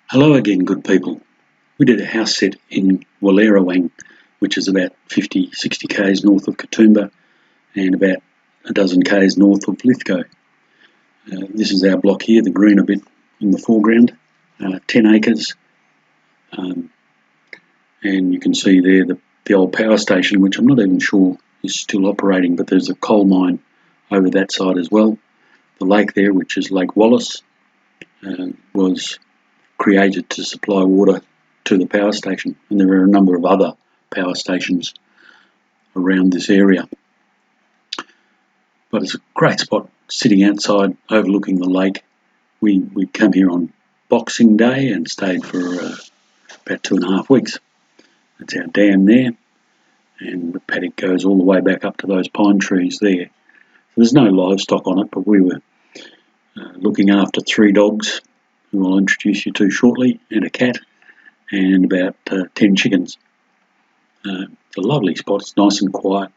Hello again, good people. We did a house sit in Wallerawang, which is about 50, 60 k's north of Katoomba and about a dozen k's north of Lithgow. This is our block here, the green a bit in the foreground, 10 acres. And you can see there the old power station, which I'm not even sure is still operating, but there's a coal mine over that side as well. The lake there, which is Lake Wallace, was created to supply water to the power station, and there are a number of other power stations around this area. But it's a great spot sitting outside overlooking the lake. We came here on Boxing Day and stayed for about 2.5 weeks. That's our dam there, and the paddock goes all the way back up to those pine trees there. So there's no livestock on it, but we were looking after 3 dogs, who I'll introduce you to shortly, and a cat, and about 10 chickens. It's a lovely spot. It's nice and quiet.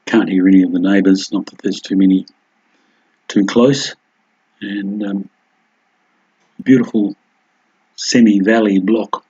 Can't hear any of the neighbours, not that there's too many too close, and beautiful semi-valley block.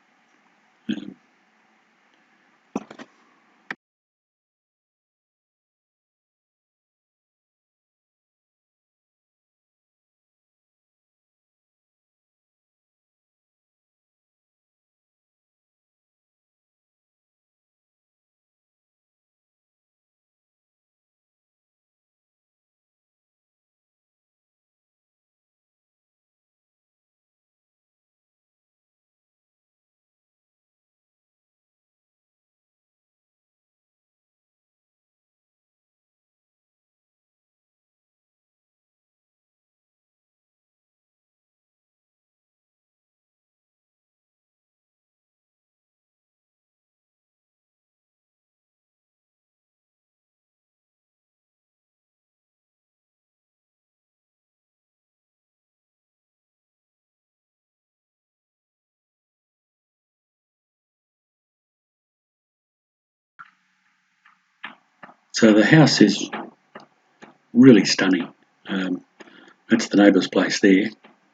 So the house is really stunning. That's the neighbour's place there,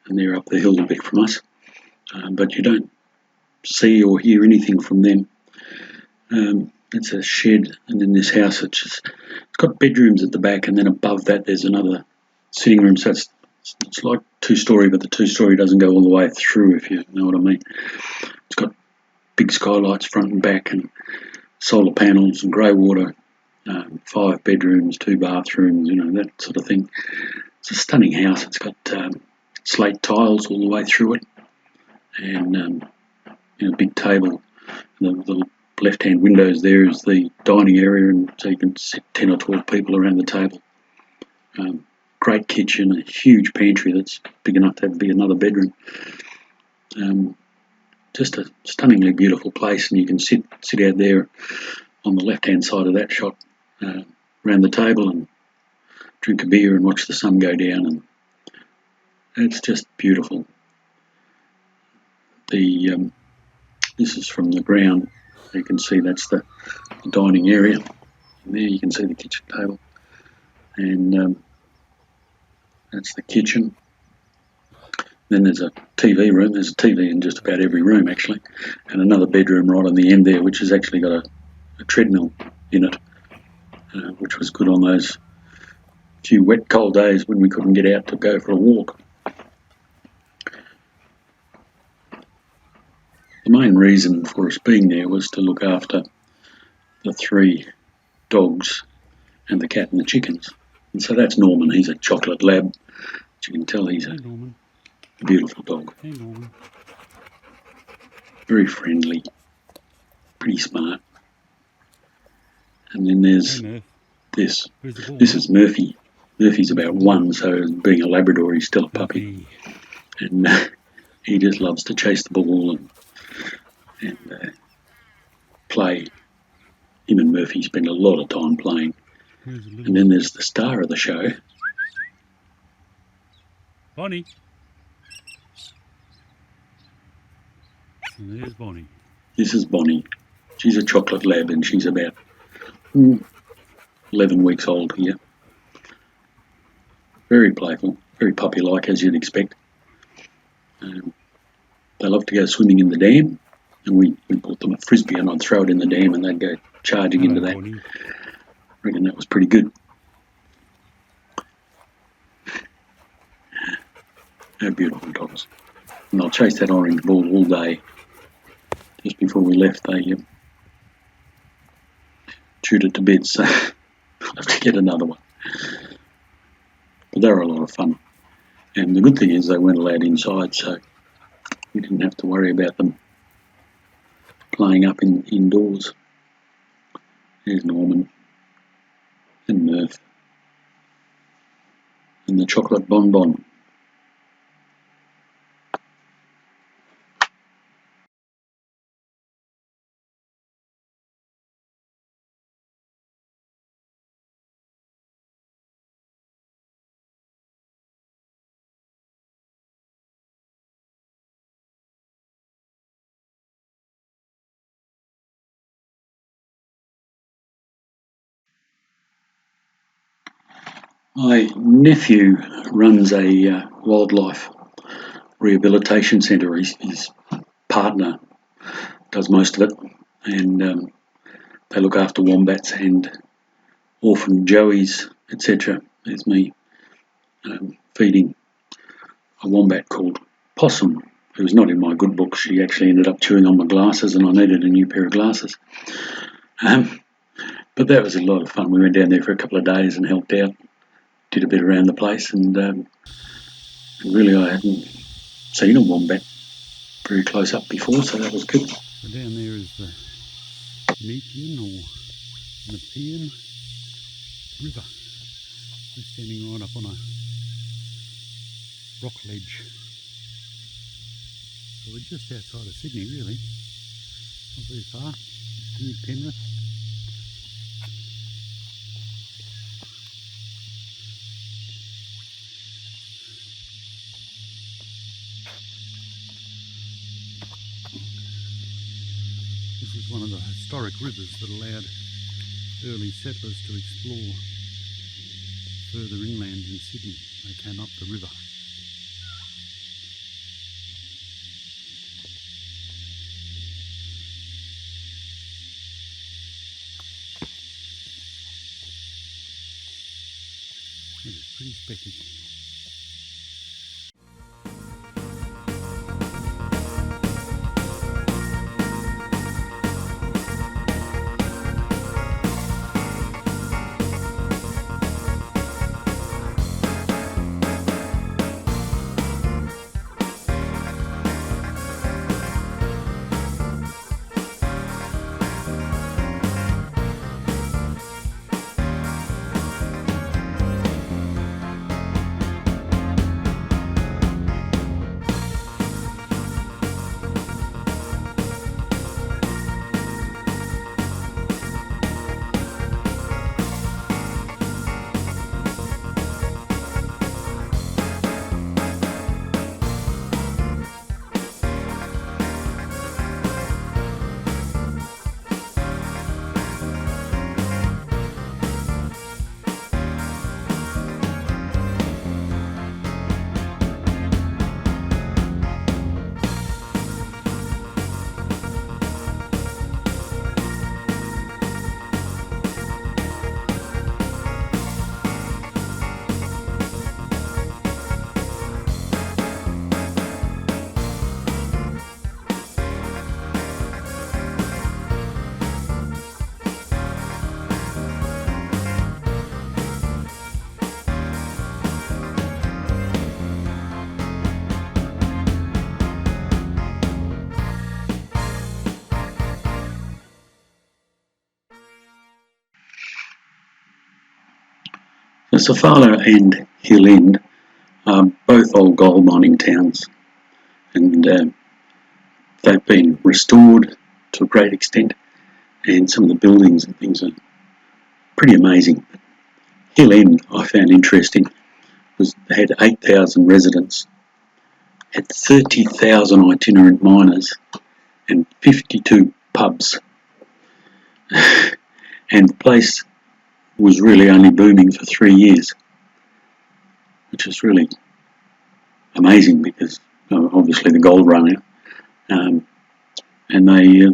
and they're up the hill a bit from us, but you don't see or hear anything from them. It's a shed, and in this house it's got bedrooms at the back, and then above that there's another sitting room. So it's like 2-storey, but the 2-storey doesn't go all the way through, if you know what I mean. It's got big skylights front and back, and solar panels and grey water, 5 bedrooms, 2 bathrooms, that sort of thing. It's a stunning house. It's got slate tiles all the way through it, and a big table. The left-hand windows there is the dining area, and so you can sit 10 or 12 people around the table. Great kitchen, a huge pantry that's big enough to be another bedroom. Just a stunningly beautiful place, and you can sit out there on the left-hand side of that shot around the table and drink a beer and watch the sun go down, and it's just beautiful. This is from the ground. You can see that's the dining area, and there you can see the kitchen table, and that's the kitchen. Then there's a TV room. There's a TV in just about every room, actually, and another bedroom right on the end there, which has actually got a treadmill in it, which was good on those few wet, cold days when we couldn't get out to go for a walk. The main reason for us being there was to look after the 3 dogs and the cat and the chickens. And so that's Norman. He's a chocolate lab. As you can tell, he's a beautiful dog. Hey, Norman. Very friendly, pretty smart. And then there's this. This is Murphy. Murphy's about 1, so being a Labrador, he's still a puppy. And he just loves to chase the ball and play. Him and Murphy spend a lot of time playing. And then there's the star of the show, Bonnie. And there's Bonnie. This is Bonnie. She's a chocolate lab, and she's about 11 weeks old here. Very playful, very puppy-like, as you'd expect. they love to go swimming in the dam, and we bought them a frisbee and I'd throw it in the dam and they'd go charging into that. I reckon that was pretty good. They're beautiful dogs. And they'll chase that orange ball all day. Just before we left, they chewed it to bed, so I'll have to get another one. But they were a lot of fun. And the good thing is they weren't allowed inside, so we didn't have to worry about them playing up indoors. There's Norman and Murph and the chocolate bonbon. My nephew runs a wildlife rehabilitation centre. His partner does most of it, and they look after wombats and orphan joeys, etc. There's me feeding a wombat called Possum, who's not in my good book. She actually ended up chewing on my glasses, and I needed a new pair of glasses. But that was a lot of fun. We went down there for a couple of days and helped out, did a bit around the place, and really I hadn't seen a wombat very close up before, so that was good. So down there is the Nepean or Nepean River. We're standing right up on a rock ledge. So we're just outside of Sydney really, not very far, near Penrith. This is one of the historic rivers that allowed early settlers to explore further inland in Sydney. They came up the river. It is pretty specky. The Sofala and Hill End are both old gold mining towns, and they've been restored to a great extent, and some of the buildings and things are pretty amazing. Hill End I found interesting, was they had 8,000 residents, had 30,000 itinerant miners, and 52 pubs. And the place was really only booming for 3 years, which is really amazing because obviously the gold run out. and they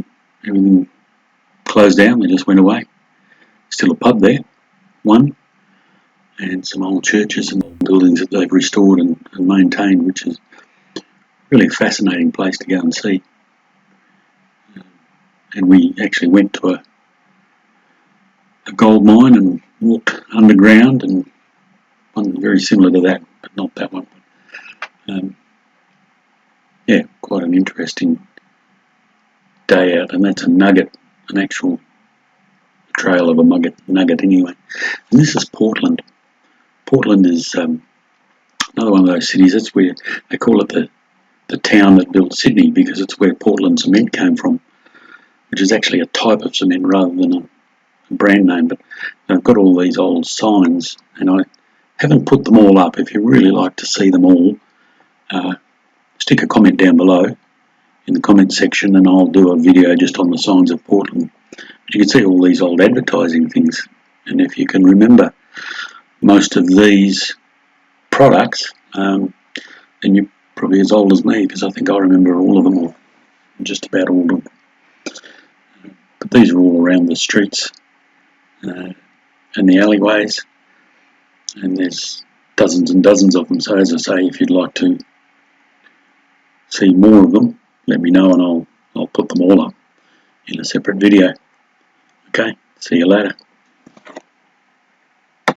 everything closed down. They just went away. Still a pub there, one, and some old churches and buildings that they've restored and maintained, which is really a fascinating place to go and see. And we actually went to a gold mine and walked underground, and one very similar to that, but not that one. Yeah, quite an interesting day out, and that's a nugget, an actual trail of a nugget anyway. And this is Portland. Portland is another one of those cities. That's where they call it the town that built Sydney, because it's where Portland cement came from, which is actually a type of cement rather than a brand name. But they've got all these old signs, and I haven't put them all up. If you really like to see them all, stick a comment down below in the comment section, and I'll do a video just on the signs of Portland. But you can see all these old advertising things, and if you can remember most of these products, then you're probably as old as me, because I think I remember all of them, or just about all of them. But these are all around the streets and the alleyways, and there's dozens and dozens of them. So as I say, if you'd like to see more of them, let me know, and I'll put them all up in a separate video. Okay, see you later.